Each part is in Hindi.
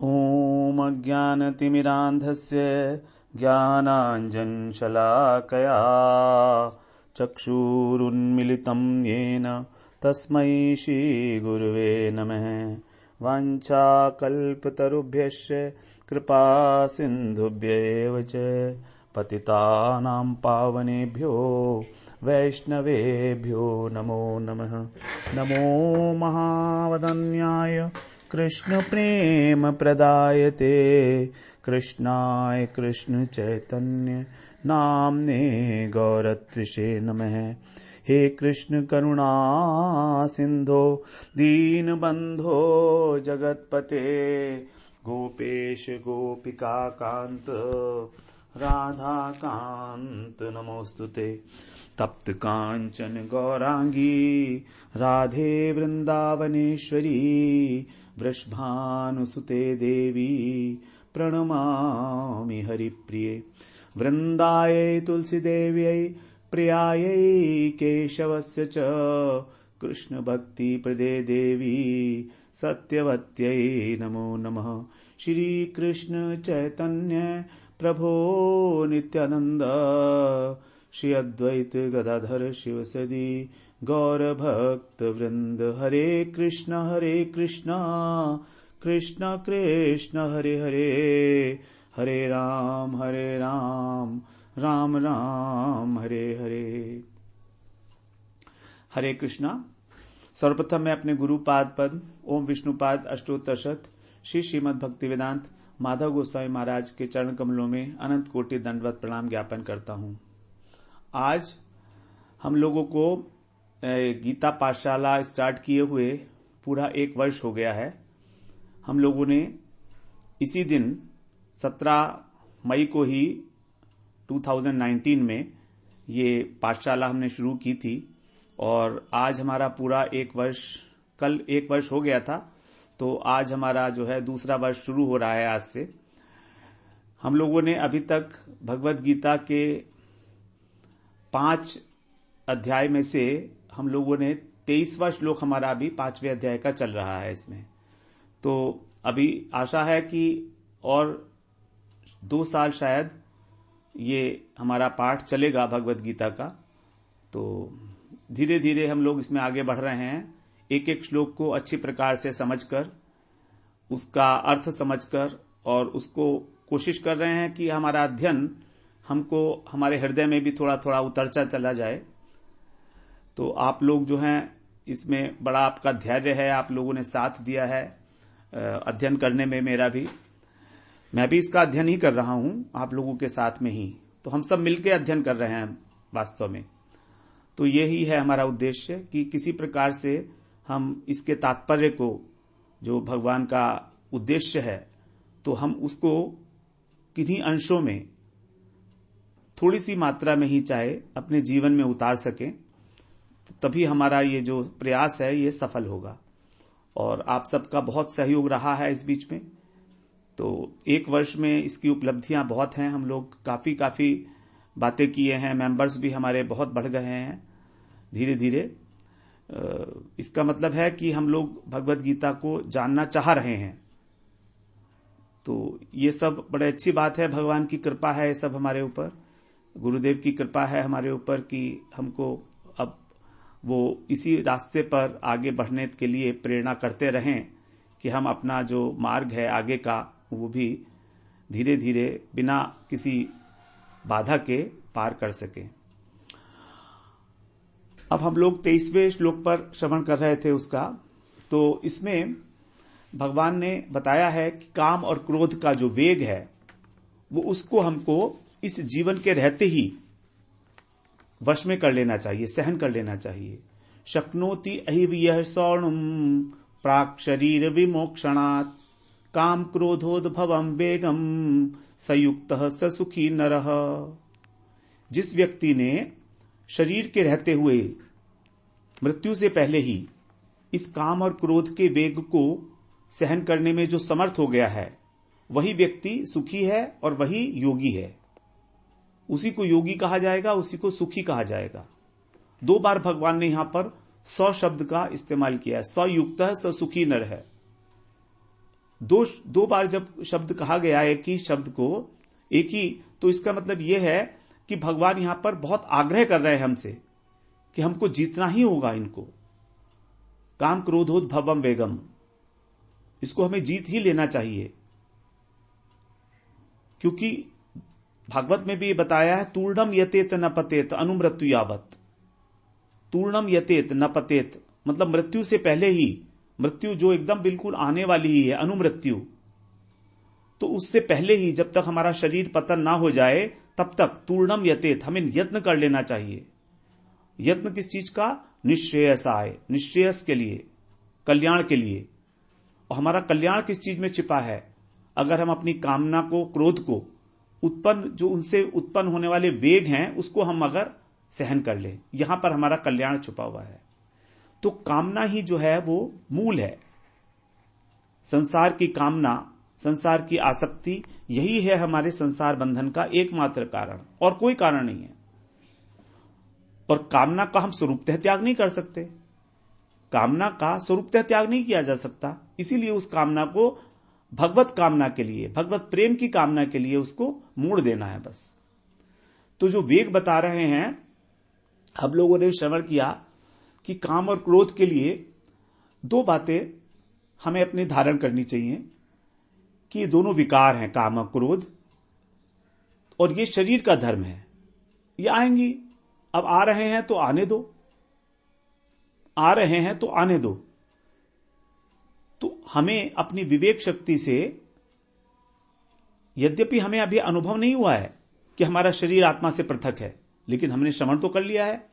ॐ अज्ञानतिमिरान्धस्य ज्ञानाञ्जनशलाकया चक्षुरुन्मिलितं येन तस्मै श्रीगुरुवे नमः। वाञ्छाकल्पतरुभ्यश्च कृपासिन्धुभ्यैव च पतितानां पावनेभ्यो वैष्णवेभ्यो नमो नमः। नमो महावदन्याय कृष्ण प्रेम प्रदायते कृष्णाय कृष्ण चैतन्य नाम्ने गौरत्रिषे नमः। हे कृष्ण करुणा सिंधो दीनबंधो जगतपते गोपेश गोपिका कांत राधा कांत नमोस्तुते। तप्त कांचन गौरांगी राधे वृंदावनेश्वरी वृषभानुसुते देवी प्रणमामि हरिप्रिये। वृंदायै तुलसीदेव्यै प्रियायै केशवस्य च कृष्ण भक्ति प्रदे देवी सत्यवत्यै नमो नमः। श्री कृष्ण चैतन्य प्रभो नित्यानंद श्री अद्वैत गदाधर शिवसदी गौर भक्त वृंद। हरे कृष्ण कृष्ण कृष्ण हरे हरे, हरे राम राम राम हरे हरे। हरे कृष्णा। सर्वप्रथम मैं अपने गुरुपाद पद ओम विष्णुपाद अष्टोत्तर शत श्री श्रीमद् भक्तिवेदांत माधव गोस्वामी महाराज के चरण कमलों में अनंत कोटि दंडवत प्रणाम ज्ञापन करता हूं। आज हम लोगों को गीता पाठशाला स्टार्ट किए हुए पूरा 1 वर्ष हो गया है। हम लोगों ने इसी दिन 17 मई को ही 2019 में ये पाठशाला हमने शुरू की थी और आज हमारा पूरा 1 वर्ष, कल 1 वर्ष हो गया था, तो आज हमारा जो है दूसरा वर्ष शुरू हो रहा है आज से। हम लोगों ने अभी तक भगवत गीता के 5 अध्याय में से हम लोगों ने 23वां श्लोक हमारा अभी 5वें अध्याय का चल रहा है इसमें। तो अभी आशा है कि और 2 साल शायद ये हमारा पाठ चलेगा भगवत गीता का। तो धीरे धीरे हम लोग इसमें आगे बढ़ रहे हैं, एक एक श्लोक को अच्छी प्रकार से समझकर, उसका अर्थ समझकर और उसको कोशिश कर रहे हैं कि हमारा अध्ययन हमको हमारे हृदय में भी थोड़ा थोड़ा उतरता चला जाए। तो आप लोग जो हैं इसमें बड़ा आपका धैर्य है, आप लोगों ने साथ दिया है अध्ययन करने में। मेरा भी, मैं भी इसका अध्ययन ही कर रहा हूं आप लोगों के साथ में ही। तो हम सब मिलकर अध्ययन कर रहे हैं वास्तव में। तो यही है हमारा उद्देश्य कि किसी प्रकार से हम इसके तात्पर्य को, जो भगवान का उद्देश्य है, तो हम उसको किन्हीं अंशों में थोड़ी सी मात्रा में ही चाहे अपने जीवन में उतार सकें, तो तभी हमारा ये जो प्रयास है ये सफल होगा। और आप सबका बहुत सहयोग रहा है इस बीच में। तो 1 वर्ष में इसकी उपलब्धियां बहुत हैं। हम लोग काफी बातें किए हैं, मेंबर्स भी हमारे बहुत बढ़ गए हैं धीरे धीरे। इसका मतलब है कि हम लोग भगवत गीता को जानना चाह रहे हैं। तो ये सब बड़े अच्छी बात है, भगवान की कृपा है ये सब हमारे ऊपर, गुरुदेव की कृपा है हमारे ऊपर कि हमको अब वो इसी रास्ते पर आगे बढ़ने के लिए प्रेरणा करते रहें कि हम अपना जो मार्ग है आगे का वो भी धीरे धीरे बिना किसी बाधा के पार कर सकें। अब हम लोग 23वें श्लोक पर श्रवण कर रहे थे उसका। तो इसमें भगवान ने बताया है कि काम और क्रोध का जो वेग है वो उसको हमको इस जीवन के रहते ही वश में कर लेना चाहिए, सहन कर लेना चाहिए। शक्नोति अहिवियः सौर्णुम प्राक शरीर विमोक्षणात् काम क्रोधोद्भवम वेगम सयुक्तः स सुखी नरः। जिस व्यक्ति ने शरीर के रहते हुए मृत्यु से पहले ही इस काम और क्रोध के वेग को सहन करने में जो समर्थ हो गया है, वही व्यक्ति सुखी है और वही योगी है। उसी को योगी कहा जाएगा, उसी को सुखी कहा जाएगा। 2 बार भगवान ने यहां पर 100 शब्द का इस्तेमाल किया है। स युक्त है, स सुखी नर है। दो बार जब शब्द कहा गया एक ही शब्द को, एक ही, तो इसका मतलब यह है कि भगवान यहां पर बहुत आग्रह कर रहे हैं हमसे कि हमको जीतना ही होगा इनको। काम क्रोधोद्भवम वेगम, इसको हमें जीत ही लेना चाहिए, क्योंकि भागवत में भी ये बताया है, तूर्णम यतेत न पतेत अनुमृत्यु यावत। तूर्णम यतेत न पतेत मतलब मृत्यु से पहले ही, मृत्यु जो एकदम बिल्कुल आने वाली ही है, अनुमृत्यु, तो उससे पहले ही जब तक हमारा शरीर पतन ना हो जाए तब तक तूर्णम यतेत, हमें यत्न कर लेना चाहिए। यत्न किस चीज का? निश्रेयसाय, निश्रेयस के लिए, कल्याण के लिए। और हमारा कल्याण किस चीज में छिपा है? अगर हम अपनी कामना को, क्रोध को उत्पन्न, जो उनसे उत्पन्न होने वाले वेग हैं, उसको हम अगर सहन कर ले, यहां पर हमारा कल्याण छुपा हुआ है। तो कामना ही जो है वो मूल है। संसार की कामना, संसार की आसक्ति, यही है हमारे संसार बंधन का एकमात्र कारण, और कोई कारण नहीं है। और कामना का हम स्वरूपतः त्याग नहीं कर सकते, कामना का स्वरूपतः त्याग नहीं किया जा सकता, इसीलिए उस कामना को भगवत कामना के लिए, भगवत प्रेम की कामना के लिए उसको मोड़ देना है बस। तो जो वेग बता रहे हैं, हम लोगों ने श्रवण किया कि काम और क्रोध के लिए दो बातें हमें अपने धारण करनी चाहिए कि ये दोनों विकार हैं, काम और क्रोध, और ये शरीर का धर्म है, ये आएंगी। अब आ रहे हैं तो आने दो, आ रहे हैं तो आने दो। तो हमें अपनी विवेक शक्ति से, यद्यपि हमें अभी अनुभव नहीं हुआ है कि हमारा शरीर आत्मा से पृथक है, लेकिन हमने श्रवण तो कर लिया है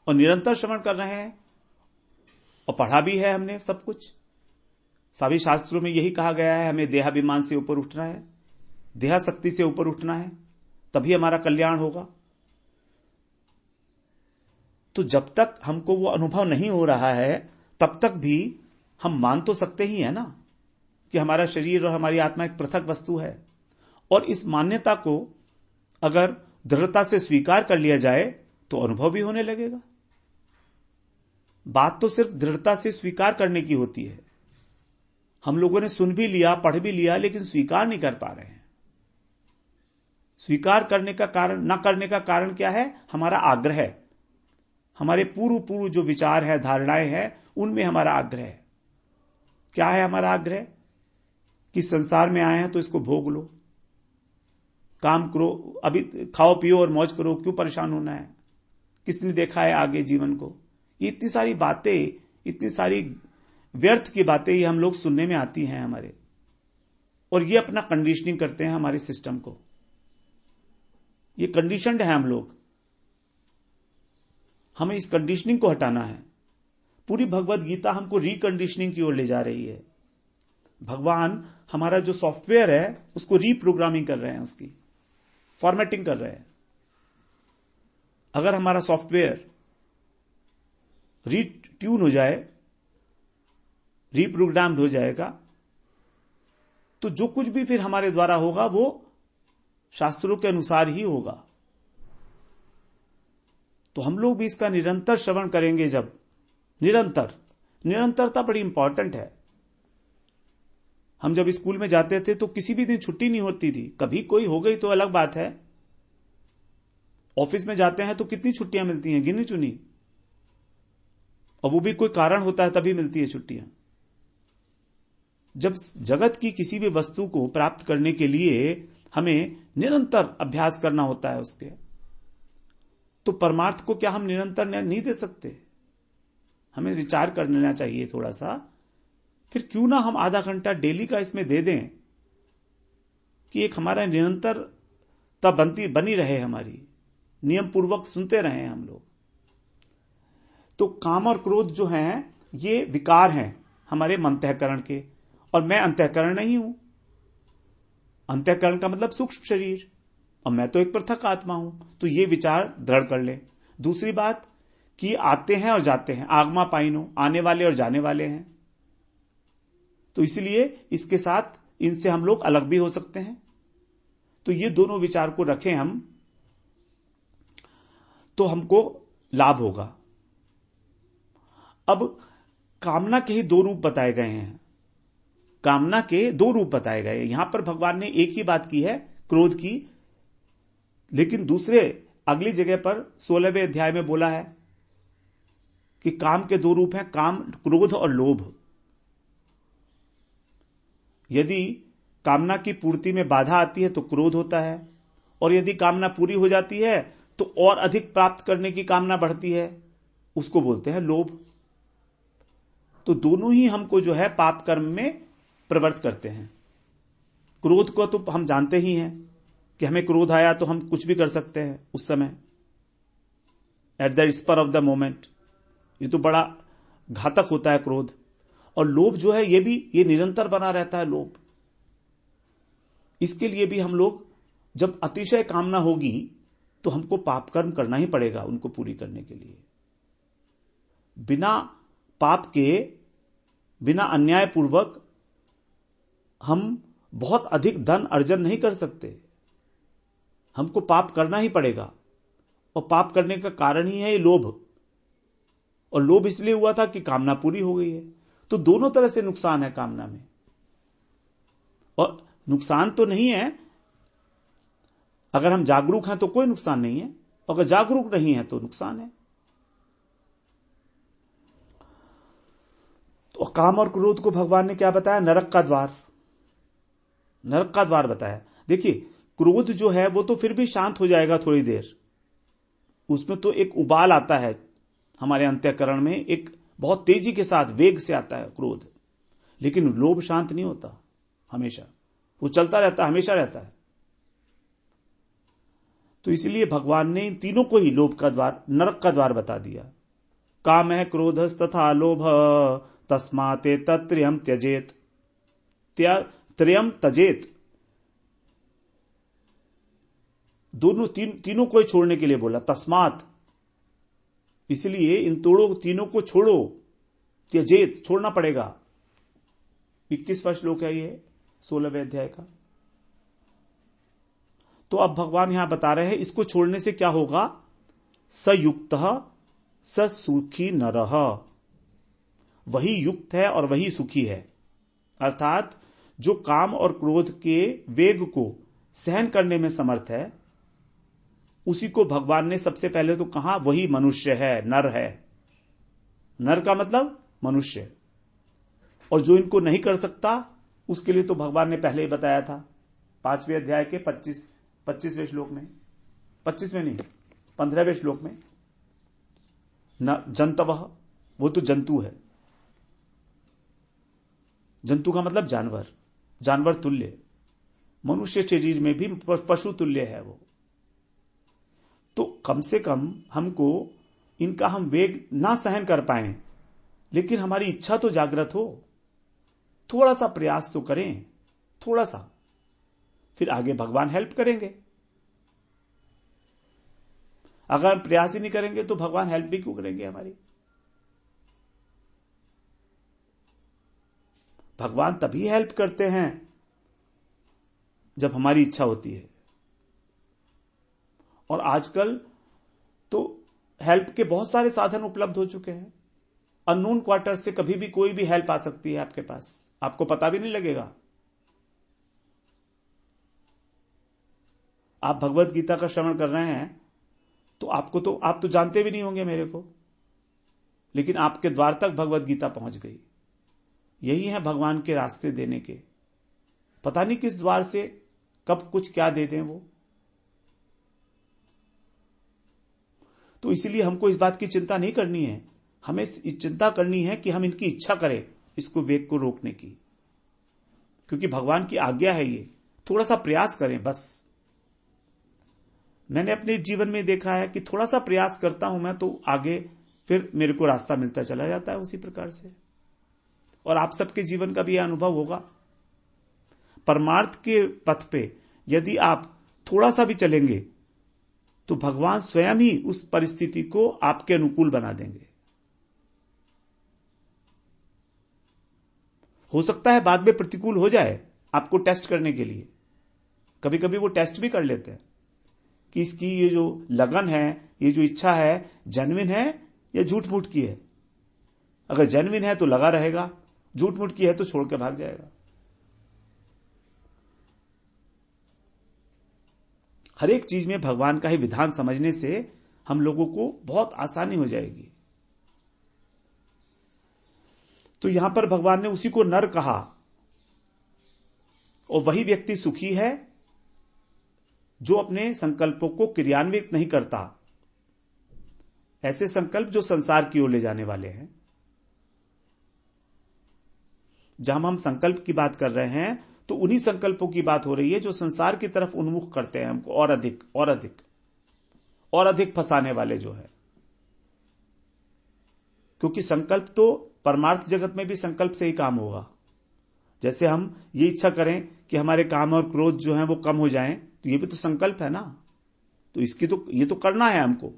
और निरंतर श्रवण कर रहे हैं और पढ़ा भी है हमने सब कुछ। सभी शास्त्रों में यही कहा गया है, हमें देहाभिमान से ऊपर उठना है, देहाशक्ति से ऊपर उठना है, तभी हमारा कल्याण होगा। तो जब तक हमको वो अनुभव नहीं हो रहा है तब तक भी हम मान तो सकते ही है ना कि हमारा शरीर और हमारी आत्मा एक पृथक वस्तु है। और इस मान्यता को अगर दृढ़ता से स्वीकार कर लिया जाए तो अनुभव भी होने लगेगा। बात तो सिर्फ दृढ़ता से स्वीकार करने की होती है। हम लोगों ने सुन भी लिया, पढ़ भी लिया, लेकिन स्वीकार नहीं कर पा रहे हैं। स्वीकार करने का कारण, न करने का कारण क्या है? हमारा आग्रह है, हमारे पूर्व जो विचार है, धारणाएं हैं, उनमें हमारा आग्रह है। क्या है हमारा आग्रह? कि संसार में आए हैं तो इसको भोग लो, काम करो, अभी खाओ पियो और मौज करो, क्यों परेशान होना है? किसने देखा है आगे जीवन को? ये इतनी सारी बातें, इतनी सारी व्यर्थ की बातें ये हम लोग सुनने में आती हैं हमारे, और ये अपना कंडीशनिंग करते हैं हमारे सिस्टम को। ये कंडीशनड है हम लोग, हमें इस कंडीशनिंग को हटाना है। पूरी भगवत गीता हमको रिकंडीशनिंग की ओर ले जा रही है। भगवान हमारा जो सॉफ्टवेयर है उसको रीप्रोग्रामिंग कर रहे हैं, उसकी फॉर्मेटिंग कर रहे हैं। अगर हमारा सॉफ्टवेयर रीट्यून हो जाए, रीप्रोग्राम्ड हो जाएगा, तो जो कुछ भी फिर हमारे द्वारा होगा वो शास्त्रों के अनुसार ही होगा। तो हम लोग भी इसका निरंतर श्रवण करेंगे। जब निरंतरता बड़ी इंपॉर्टेंट है। हम जब स्कूल में जाते थे तो किसी भी दिन छुट्टी नहीं होती थी, कभी कोई हो गई तो अलग बात है। ऑफिस में जाते हैं तो कितनी छुट्टियां मिलती हैं, गिनी चुनी, और वो भी कोई कारण होता है तभी मिलती है छुट्टियां। जब जगत की किसी भी वस्तु को प्राप्त करने के लिए हमें निरंतर अभ्यास करना होता है उसके, तो परमार्थ को क्या हम निरंतर नहीं दे सकते? हमें विचार कर लेना चाहिए थोड़ा सा। फिर क्यों ना हम आधा घंटा डेली का इसमें दे दें कि एक हमारा निरंतरता बनी रहे, हमारी नियम पूर्वक सुनते रहे हम लोग। तो काम और क्रोध जो हैं ये विकार हैं हमारे अंतःकरण के, और मैं अंतःकरण नहीं हूं। अंतःकरण का मतलब सूक्ष्म शरीर, और मैं तो एक पृथक आत्मा हूं। तो ये विचार दृढ़ कर ले। दूसरी बात कि आते हैं और जाते हैं, आगमा पाइनो, आने वाले और जाने वाले हैं, तो इसलिए इसके साथ इनसे हम लोग अलग भी हो सकते हैं। तो ये दोनों विचार को रखें हम, तो हमको लाभ होगा। अब कामना के ही दो रूप बताए गए हैं। कामना के दो रूप बताए गए। यहां पर भगवान ने एक ही बात की है, क्रोध की, लेकिन दूसरे अगली जगह पर 16वें अध्याय में बोला है कि काम के दो रूप हैं, काम, क्रोध और लोभ। यदि कामना की पूर्ति में बाधा आती है तो क्रोध होता है, और यदि कामना पूरी हो जाती है तो और अधिक प्राप्त करने की कामना बढ़ती है, उसको बोलते हैं लोभ। तो दोनों ही हमको जो है पाप कर्म में प्रवृत्त करते हैं। क्रोध को तो हम जानते ही हैं कि हमें क्रोध आया तो हम कुछ भी कर सकते हैं उस समय, at the spur of the moment. ये तो बड़ा घातक होता है क्रोध। और लोभ जो है ये निरंतर बना रहता है लोभ। इसके लिए भी हम लोग, जब अतिशय कामना होगी तो हमको पाप कर्म करना ही पड़ेगा उनको पूरी करने के लिए। बिना पाप के, बिना अन्याय पूर्वक हम बहुत अधिक धन अर्जन नहीं कर सकते। हमको पाप करना ही पड़ेगा, और पाप करने का कारण ही है ये लोभ। और लोभ इसलिए हुआ था कि कामना पूरी हो गई है। तो दोनों तरह से नुकसान है कामना में। और नुकसान तो नहीं है, अगर हम जागरूक हैं तो कोई नुकसान नहीं है, अगर जागरूक नहीं है तो नुकसान है। तो काम और क्रोध को भगवान ने क्या बताया? नरक का द्वार, नरक का द्वार बताया। देखिए, क्रोध जो है वो तो फिर भी शांत हो जाएगा थोड़ी देर, उसमें तो एक उबाल आता है हमारे अंतःकरण में, एक बहुत तेजी के साथ वेग से आता है क्रोध। लेकिन लोभ शांत नहीं होता, हमेशा वो चलता रहता है, हमेशा रहता है। तो इसलिए भगवान ने इन तीनों को ही लोभ का द्वार, नरक का द्वार बता दिया। काम है क्रोधस्तथा लोभ तस्माते तत्त्रयम् त्यजेत, त्रयम् त्यजेत। दोनों तीनों को छोड़ने के लिए बोला, तस्मात, इसलिए इन तीनों को छोड़ो, त्यजेत, छोड़ना पड़ेगा। 21वां श्लोक है ये 16वें अध्याय का। तो अब भगवान यहां बता रहे हैं इसको छोड़ने से क्या होगा? सयुक्तः स सुखी नरः, वही युक्त है और वही सुखी है। अर्थात जो काम और क्रोध के वेग को सहन करने में समर्थ है, उसी को भगवान ने सबसे पहले तो कहा वही मनुष्य है, नर है। नर का मतलब मनुष्य। और जो इनको नहीं कर सकता उसके लिए तो भगवान ने पहले ही बताया था 5वें अध्याय के 25वें श्लोक में, 25वें नहीं 15वें श्लोक में, न जंतवः, वो तो जंतु है। जंतु का मतलब जानवर, जानवर तुल्य। मनुष्य शरीर में भी पशु तुल्य है वो। तो कम से कम हमको इनका हम वेग ना सहन कर पाए, लेकिन हमारी इच्छा तो जागृत हो, थोड़ा सा प्रयास तो करें, थोड़ा सा, फिर आगे भगवान हेल्प करेंगे। अगर हम प्रयास ही नहीं करेंगे तो भगवान हेल्प भी क्यों करेंगे हमारी? भगवान तभी हेल्प करते हैं जब हमारी इच्छा होती है। और आजकल तो हेल्प के बहुत सारे साधन उपलब्ध हो चुके हैं। अननोन क्वार्टर से कभी भी कोई भी हेल्प आ सकती है आपके पास, आपको पता भी नहीं लगेगा। आप भगवत गीता का श्रवण कर रहे हैं तो आप तो जानते भी नहीं होंगे मेरे को, लेकिन आपके द्वार तक भगवत गीता पहुंच गई। यही है भगवान के रास्ते देने के। पता नहीं किस द्वार से कब कुछ क्या दे दें वो। तो इसलिए हमको इस बात की चिंता नहीं करनी है, हमें चिंता करनी है कि हम इनकी इच्छा करें, इसको वेग को रोकने की, क्योंकि भगवान की आज्ञा है ये। थोड़ा सा प्रयास करें बस। मैंने अपने जीवन में देखा है कि थोड़ा सा प्रयास करता हूं मैं तो आगे फिर मेरे को रास्ता मिलता चला जाता है उसी प्रकार से। और आप सबके जीवन का भी यह अनुभव होगा। परमार्थ के पथ पे यदि आप थोड़ा सा भी चलेंगे तो भगवान स्वयं ही उस परिस्थिति को आपके अनुकूल बना देंगे। हो सकता है बाद में प्रतिकूल हो जाए आपको टेस्ट करने के लिए। कभी कभी वो टेस्ट भी कर लेते हैं कि इसकी ये जो लगन है, ये जो इच्छा है, जेन्युइन है या झूठ मूठ की है। अगर जेन्युइन है तो लगा रहेगा, झूठ मूठ की है तो छोड़ के भाग जाएगा। हर एक चीज में भगवान का ही विधान समझने से हम लोगों को बहुत आसानी हो जाएगी। तो यहां पर भगवान ने उसी को नर कहा, और वही व्यक्ति सुखी है जो अपने संकल्पों को क्रियान्वित नहीं करता। ऐसे संकल्प जो संसार की ओर ले जाने वाले हैं। जहां हम संकल्प की बात कर रहे हैं तो उन्हीं संकल्पों की बात हो रही है जो संसार की तरफ उन्मुख करते हैं, हमको और अधिक और अधिक और अधिक फंसाने वाले जो है। क्योंकि संकल्प तो परमार्थ जगत में भी संकल्प से ही काम होगा। जैसे हम ये इच्छा करें कि हमारे काम और क्रोध जो है वो कम हो जाएं, तो ये भी तो संकल्प है ना। तो ये तो करना है हमको।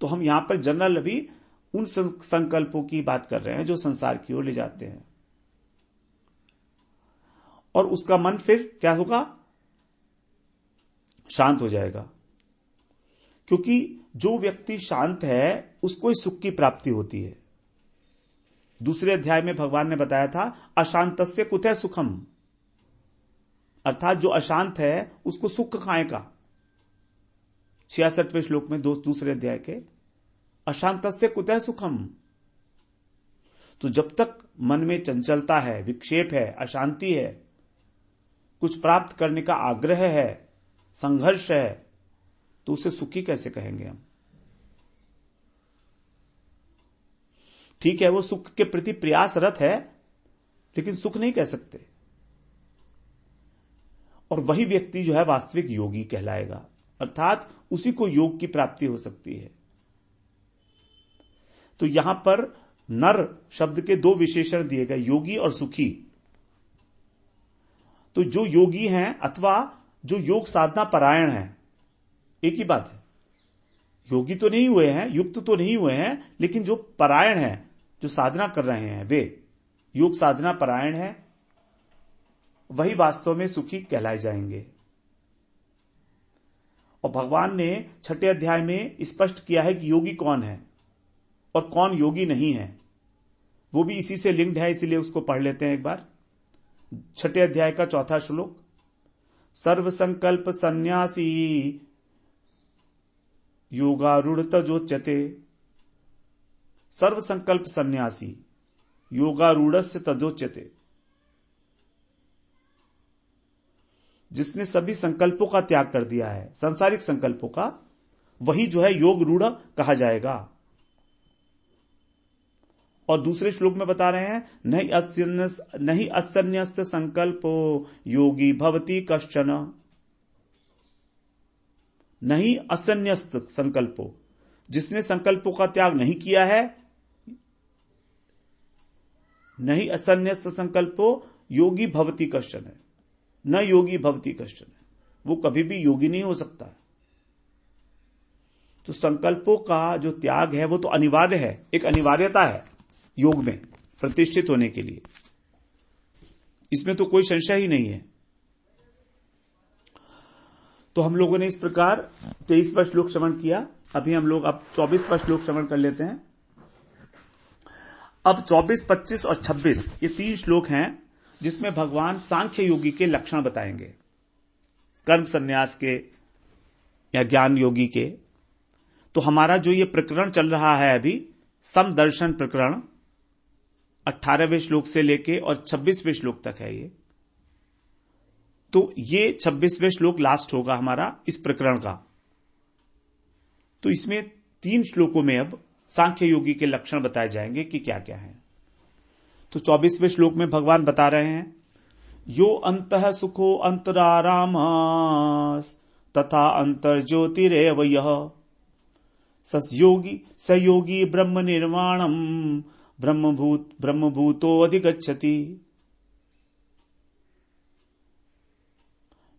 तो हम यहां पर जनरल अभी उन संकल्पों की बात कर रहे हैं जो संसार की ओर ले जाते हैं। और उसका मन फिर क्या होगा? शांत हो जाएगा। क्योंकि जो व्यक्ति शांत है उसको ही सुख की प्राप्ति होती है। दूसरे अध्याय में भगवान ने बताया था, अशांतस्य कुतः सुखम, अर्थात जो अशांत है उसको सुख कहां का। 66वें श्लोक में दूसरे अध्याय के, अशांतस्य कुतः सुखम। तो जब तक मन में चंचलता है, विक्षेप है, अशांति है, कुछ प्राप्त करने का आग्रह है, संघर्ष है, तो उसे सुखी कैसे कहेंगे हम? ठीक है, वो सुख के प्रति प्रयासरत है, लेकिन सुख नहीं कह सकते। और वही व्यक्ति जो है वास्तविक योगी कहलाएगा, अर्थात उसी को योग की प्राप्ति हो सकती है। तो यहां पर नर शब्द के दो विशेषण दिए गए, योगी और सुखी। तो जो योगी हैं अथवा जो योग साधना परायण हैं, एक ही बात है। योगी तो नहीं हुए हैं, युक्त तो नहीं हुए हैं, लेकिन जो परायण हैं, जो साधना कर रहे हैं, वे योग साधना परायण हैं, वही वास्तव में सुखी कहलाए जाएंगे। और भगवान ने 6ठे अध्याय में स्पष्ट किया है कि योगी कौन है और कौन योगी नहीं है। वो भी इसी से लिंक्ड है, इसीलिए उसको पढ़ लेते हैं एक बार। 6ठे अध्याय का 4था श्लोक, सर्व संकल्प सन्यासी योगारूढ़ तजोच्यते। सर्व संकल्प सन्यासी योगारूढ़स्य तजोच्यते। जिसने सभी संकल्पों का त्याग कर दिया है, सांसारिक संकल्पों का, वही जो है योग रूढ़ कहा जाएगा। और दूसरे श्लोक में बता रहे हैं, नहीं असन्यस्त संकल्पो योगी भवति कश्चन। नहीं असन्यस्त संकल्पो, जिसने संकल्पों का त्याग नहीं किया है, नहीं असन्यस्त संकल्पो योगी भवति कश्चन है, न योगी भवति कश्चन है, वो कभी भी योगी नहीं हो सकता है। तो संकल्पों का जो त्याग है वो तो अनिवार्य है, एक अनिवार्यता है योग में प्रतिष्ठित होने के लिए, इसमें तो कोई संशय ही नहीं है। तो हम लोगों ने इस प्रकार 23वां श्लोक श्रवण किया। अभी हम लोग अब 24वां श्लोक श्रवण कर लेते हैं। अब 24, 25 और 26 ये 3 श्लोक हैं जिसमें भगवान सांख्य योगी के लक्षण बताएंगे, कर्म संन्यास के या ज्ञान योगी के। तो हमारा जो ये प्रकरण चल रहा है अभी, समदर्शन प्रकरण, 18वें श्लोक से लेके और 26वें श्लोक तक है ये। तो ये 26वें श्लोक लास्ट होगा हमारा इस प्रकरण का। तो इसमें 3 श्लोकों में अब सांख्य योगी के लक्षण बताए जाएंगे कि क्या क्या है। तो 24वें श्लोक में भगवान बता रहे हैं, यो अंतः सुखो अंतराराम तथा अंतर्ज्योतिरेव यः सयोगी ब्रह्म निर्वाणम ब्रह्मभूतो अधिगच्छति।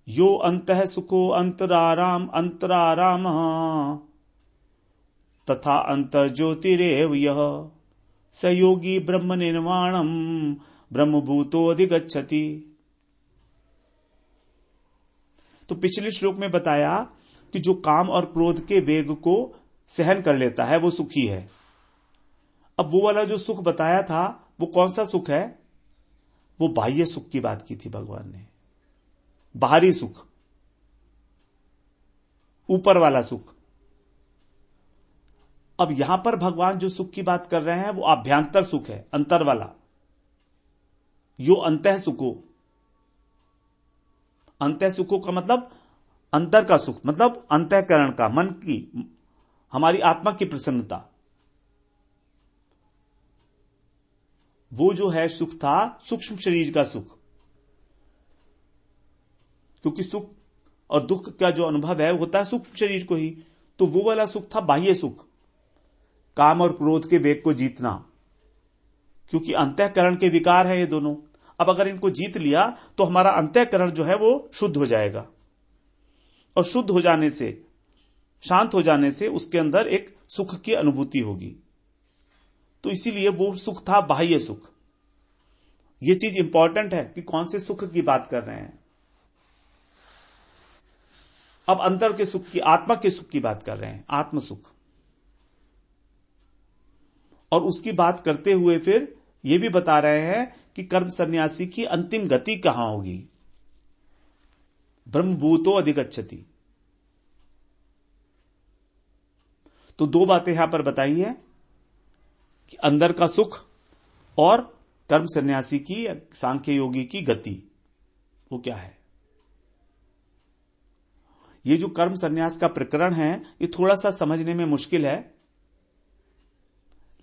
यो अंतः सुखो अंतराराम तथा अंतर्ज्योतिरेव यः सयोगी ब्रह्म निर्वाणम ब्रह्मभूतो अधिगच्छति। तो पिछले श्लोक में बताया कि जो काम और क्रोध के वेग को सहन कर लेता है वो सुखी है। अब वो वाला जो सुख बताया था वो कौन सा सुख है? वो बाह्य सुख की बात की थी भगवान ने, बाहरी सुख। ऊपर वाला सुख। अब यहां पर भगवान जो सुख की बात कर रहे हैं वो आभ्यंतर सुख है, अंतर वाला। यो अंतः सुखो, अंतः सुखो का मतलब अंतर का सुख, मतलब अंतःकरण का, मन की, हमारी आत्मा की प्रसन्नता। वो जो है सुख था सूक्ष्म शरीर का सुख, क्योंकि सुख और दुख का जो अनुभव है वो होता है सूक्ष्म शरीर को ही। तो वो वाला सुख था बाह्य सुख, काम और क्रोध के वेग को जीतना, क्योंकि अंतःकरण के विकार है ये दोनों। अब अगर इनको जीत लिया तो हमारा अंतःकरण जो है वो शुद्ध हो जाएगा, और शुद्ध हो जाने से, शांत हो जाने से उसके अंदर एक सुख की अनुभूति होगी। तो इसीलिए वो सुख था बाह्य सुख। ये चीज इंपॉर्टेंट है कि कौन से सुख की बात कर रहे हैं। अब अंतर के सुख की, आत्मा के सुख की बात कर रहे हैं, आत्म सुख। और उसकी बात करते हुए फिर ये भी बता रहे हैं कि कर्म सन्यासी की अंतिम गति कहां होगी। ब्रह्मभूतो अधिगच्छति। तो दो बातें यहां पर बताई है कि अंदर का सुख और कर्म सन्यासी की, सांख्य योगी की गति वो क्या है। ये जो कर्म सन्यास का प्रकरण है ये थोड़ा सा समझने में मुश्किल है,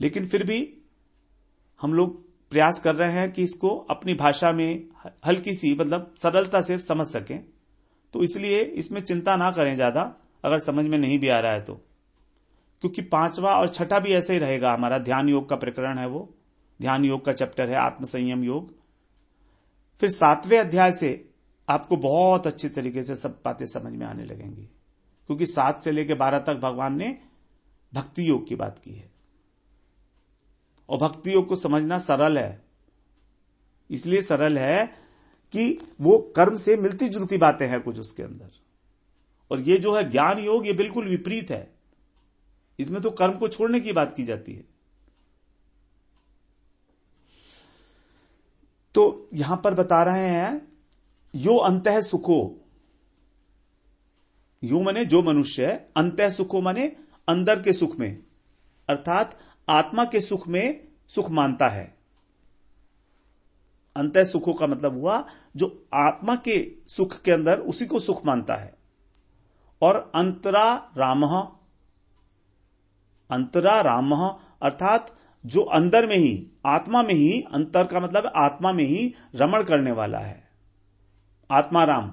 लेकिन फिर भी हम लोग प्रयास कर रहे हैं कि इसको अपनी भाषा में हल्की सी, मतलब सरलता से समझ सकें। तो इसलिए इसमें चिंता ना करें ज्यादा अगर समझ में नहीं भी आ रहा है तो, क्योंकि 5वां और 6ठा भी ऐसे ही रहेगा। हमारा ध्यान योग का प्रकरण है, वो ध्यान योग का चैप्टर है, आत्म संयम योग। फिर 7वें अध्याय से आपको बहुत अच्छी तरीके से सब बातें समझ में आने लगेंगी, क्योंकि 7 से लेकर 12 तक भगवान ने भक्ति योग की बात की है। और भक्ति योग को समझना सरल है, इसलिए सरल है कि वो कर्म से मिलती जुलती बातें हैं कुछ उसके अंदर। और ये जो है ज्ञान योग, ये बिल्कुल विपरीत है। इसमें तो कर्म को छोड़ने की बात की जाती है। तो यहां पर बता रहे हैं यो अंतः सुखो, यो माने जो मनुष्य है, अंतः सुखो माने अंदर के सुख में, अर्थात आत्मा के सुख में सुख मानता है। अंतः सुखों का मतलब हुआ जो आत्मा के सुख के अंदर उसी को सुख मानता है। और अंतरा राम अर्थात जो अंदर में ही, आत्मा में ही, अंतर का मतलब आत्मा में ही रमण करने वाला है, आत्माराम।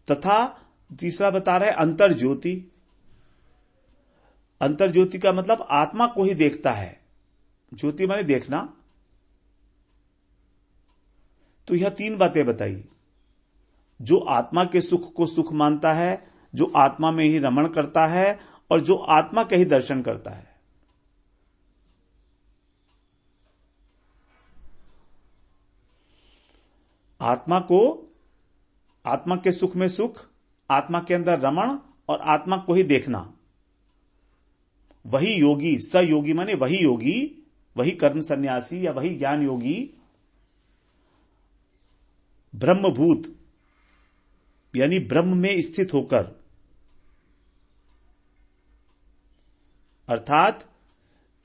तथा तीसरा बता रहे अंतर ज्योति। अंतर ज्योति का मतलब आत्मा को ही देखता है, ज्योति माने देखना। तो यह 3 बातें बताई, जो आत्मा के सुख को सुख मानता है, जो आत्मा में ही रमण करता है, और जो आत्मा का ही दर्शन करता है। आत्मा को, आत्मा के सुख में सुख, आत्मा के अंदर रमण और आत्मा को ही देखना, वही योगी, सयोगी माने वही योगी, वही कर्म सन्यासी या वही ज्ञान योगी ब्रह्मभूत यानी ब्रह्म में स्थित होकर, अर्थात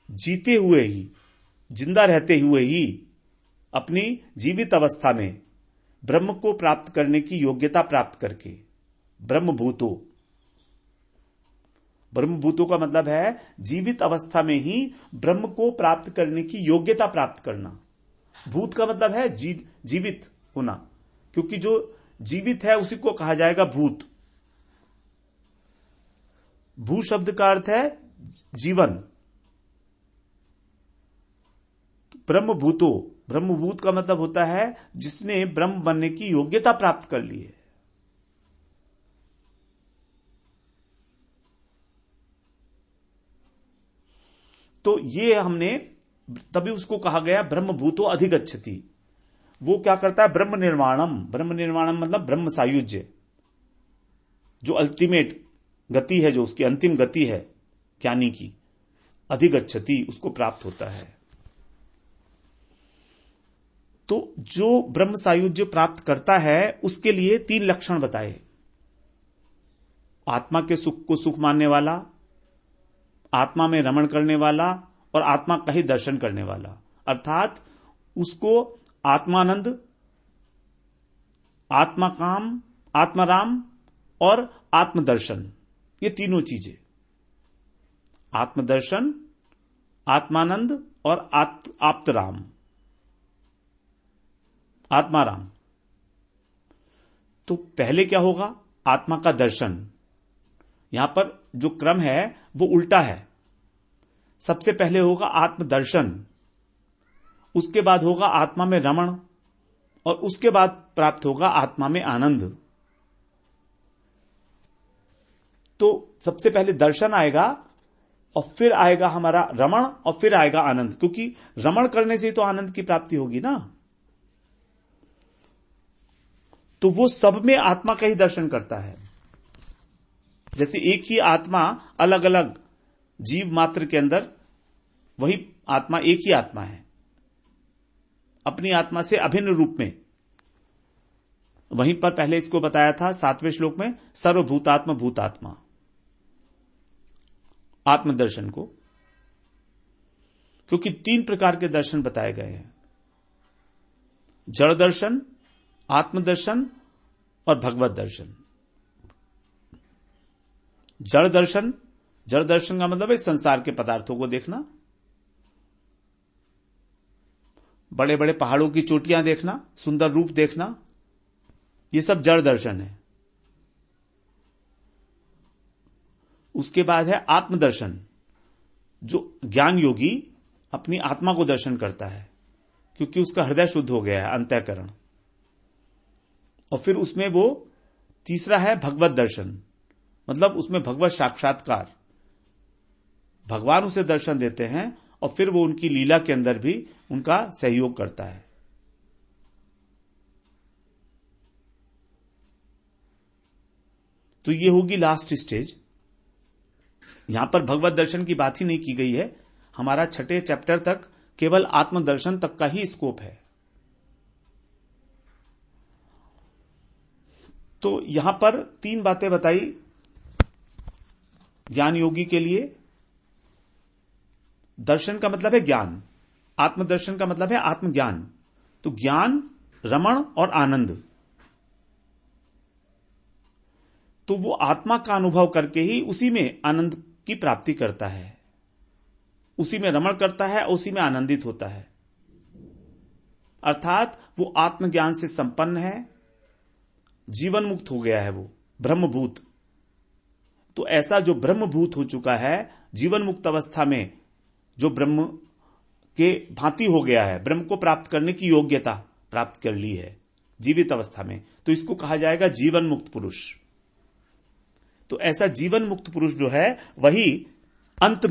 जीते हुए ही, जिंदा रहते हुए ही अपनी जीवित अवस्था में ब्रह्म को प्राप्त करने की योग्यता प्राप्त करके, ब्रह्मभूतो, ब्रह्मभूतों का मतलब है जीवित अवस्था में ही ब्रह्म को प्राप्त करने की योग्यता प्राप्त करना। भूत का मतलब है जीवित होना, क्योंकि जो जीवित है उसी को कहा जाएगा भूत। भू शब्द का अर्थ है जीवन। ब्रह्मभूतो, ब्रह्मभूत का मतलब होता है जिसने ब्रह्म बनने की योग्यता प्राप्त कर ली है। तो ये हमने, तभी उसको कहा गया ब्रह्मभूतो अधिगच्छति। वो क्या करता है, ब्रह्म निर्वाणम। ब्रह्म निर्वाणम मतलब ब्रह्म सायुज्य, जो अल्टीमेट गति है, जो उसकी अंतिम गति है ज्ञानी की, अधिगच्छति, उसको प्राप्त होता है। तो जो ब्रह्म सायुज्य प्राप्त करता है उसके लिए 3 लक्षण बताए। आत्मा के सुख को सुख मानने वाला, आत्मा में रमण करने वाला और आत्मा का ही दर्शन करने वाला, अर्थात उसको आत्मानंद, आत्माकाम, आत्माराम और आत्मदर्शन, ये तीनों चीजें, आत्मदर्शन, आत्मानंद और आप्तराम, आत्माराम। तो पहले क्या होगा? आत्मा का दर्शन। यहां पर जो क्रम है वो उल्टा है। सबसे पहले होगा आत्मदर्शन, उसके बाद होगा आत्मा में रमण और उसके बाद प्राप्त होगा आत्मा में आनंद। तो सबसे पहले दर्शन आएगा और फिर आएगा हमारा रमण और फिर आएगा आनंद, क्योंकि रमण करने से ही तो आनंद की प्राप्ति होगी ना। तो वो सब में आत्मा का ही दर्शन करता है। जैसे एक ही आत्मा अलग अलग जीव मात्र के अंदर, वही आत्मा एक ही आत्मा है, अपनी आत्मा से अभिन्न रूप में। वहीं पर पहले इसको बताया था 7वें श्लोक में, सर्वभूतात्मा भूतात्मा, आत्मदर्शन को, क्योंकि 3 प्रकार के दर्शन बताए गए हैं, जड़ दर्शन, आत्मदर्शन और भगवत दर्शन। जड़ दर्शन, जड़ दर्शन का मतलब है संसार के पदार्थों को देखना, बड़े बड़े पहाड़ों की चोटियां देखना, सुंदर रूप देखना, ये सब जड़ दर्शन है। उसके बाद है आत्मदर्शन, जो ज्ञान योगी अपनी आत्मा को दर्शन करता है, क्योंकि उसका हृदय शुद्ध हो गया है, अंतःकरण। और फिर उसमें वो तीसरा है भगवत दर्शन, मतलब उसमें भगवत साक्षात्कार, भगवान उसे दर्शन देते हैं और फिर वो उनकी लीला के अंदर भी उनका सहयोग करता है। तो ये होगी लास्ट स्टेज। यहां पर भगवत दर्शन की बात ही नहीं की गई है, हमारा 6ठे चैप्टर तक केवल आत्मदर्शन तक का ही स्कोप है। तो यहां पर 3 बातें बताई ज्ञान योगी के लिए। दर्शन का मतलब है ज्ञान, आत्मदर्शन का मतलब है आत्मज्ञान। तो ज्ञान, रमण और आनंद, तो वो आत्मा का अनुभव करके ही उसी में आनंद की प्राप्ति करता है, उसी में रमण करता है, उसी में आनंदित होता है। अर्थात वो आत्मज्ञान से संपन्न है, जीवन मुक्त हो गया है, वो ब्रह्मभूत। तो ऐसा जो ब्रह्मभूत हो चुका है, जीवन मुक्त अवस्था में जो ब्रह्म के भांति हो गया है, ब्रह्म को प्राप्त करने की योग्यता प्राप्त कर ली है जीवित अवस्था में, तो इसको कहा जाएगा जीवन मुक्त पुरुष। तो ऐसा जीवन मुक्त पुरुष जो है वही अंत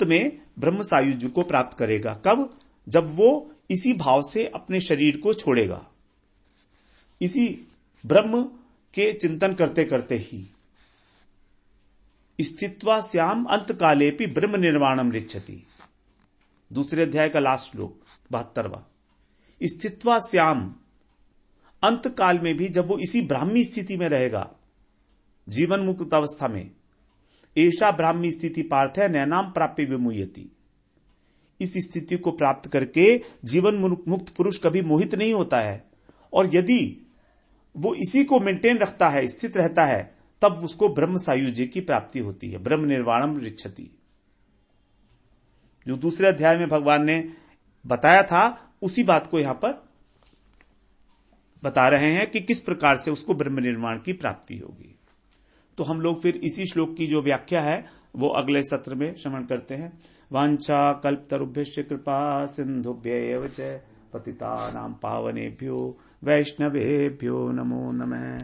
में ब्रह्म सायुज्य को प्राप्त करेगा। कब? जब वो इसी भाव से अपने शरीर को छोड़ेगा, इसी ब्रह्म के चिंतन करते करते ही। स्थित्वा श्याम अंत कालेपि ब्रह्म निर्वाणम रिच्छति, दूसरे अध्याय का लास्ट श्लोक 72वां। स्थित्वा श्याम, अंत काल में भी जब वो इसी ब्राह्मी स्थिति में रहेगा, जीवन मुक्त अवस्था में, ऐसा ब्राह्मी स्थिति पार्थ है नैनाम प्राप्य विमुह्यति। इस स्थिति को प्राप्त करके जीवन मुक्त पुरुष कभी मोहित नहीं होता है, और यदि वो इसी को मेंटेन रखता है, स्थित रहता है, तब उसको ब्रह्म सायुज्य की प्राप्ति होती है, ब्रह्म निर्वाणम रिच्छति। जो दूसरे अध्याय में भगवान ने बताया था, उसी बात को यहां पर बता रहे हैं कि किस प्रकार से उसको ब्रह्म निर्वाण की प्राप्ति होगी। तो हम लोग फिर इसी श्लोक की जो व्याख्या है वो अगले सत्र में श्रवण करते हैं। वांछा कल्पतरुभ्यश्च कृपा सिंधुभ्यैव च पतितानां पावनेभ्यो वैष्णवेभ्यो नमो नमः।